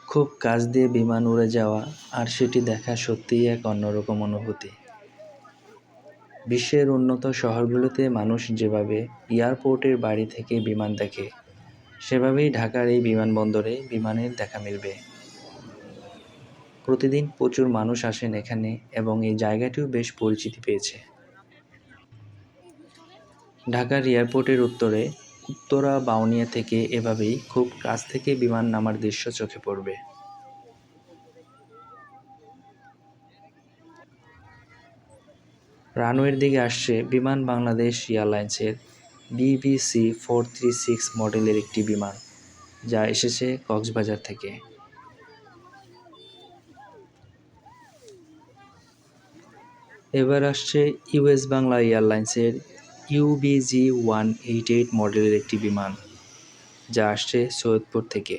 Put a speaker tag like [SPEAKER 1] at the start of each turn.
[SPEAKER 1] খুব কাছ দিয়ে বিমান উড়ে যাওয়া আর সেটি দেখা সত্যিই এক অন্যরকম অনুভূতি। বিশ্বের উন্নত শহরগুলোতে মানুষ যেভাবে এয়ারপোর্টের বাড়ি থেকে বিমান দেখে, সেভাবেই ঢাকার এই বিমানবন্দরে বিমানের দেখা মিলবে। প্রতিদিন প্রচুর মানুষ আসেন এখানে এবং এই জায়গাটিও বেশ পরিচিতি পেয়েছে। ঢাকার এয়ারপোর্টের উত্তরে উত্তরা বাউনিয়া থেকে এভাবেই খুব কাছ থেকে বিমান নামার দৃশ্য চোখে পড়বে। রানওয়ের দিকে আসছে বিমান বাংলাদেশ এয়ারলাইন্সের BBC-436 মডেলের একটি বিমান, যা এসেছে কক্সবাজার থেকে। এবার আসছে ইউএস বাংলা এয়ারলাইন্সের UBG-188 মডেলের একটি বিমান, যা আসছে সৈয়দপুর থেকে।